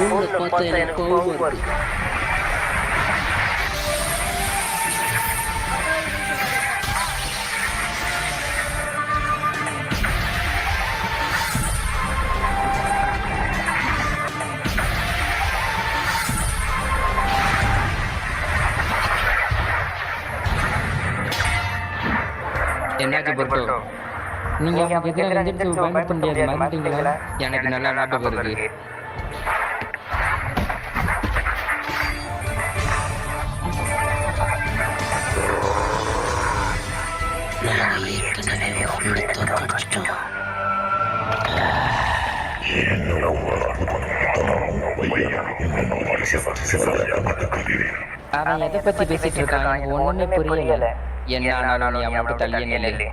உன்னை பார்த்தா எனக்கு கோவம் வருது. என்னாச்சு பொருட்டோ? நீங்க அவங்க எதிராக வெஞ்சரிச்சு பயன்படுத்த முடியாது மறந்துட்டீங்களா? எனக்கு நல்லா ஞாபகம் இருக்கு. அவன் எதை பத்தி பேசிட்டு இருக்கான்? எனக்கு ஒண்ணுமே புரியல. என்ன ஆனாலும் நீ அவனோட தள்ளியே நில்லு.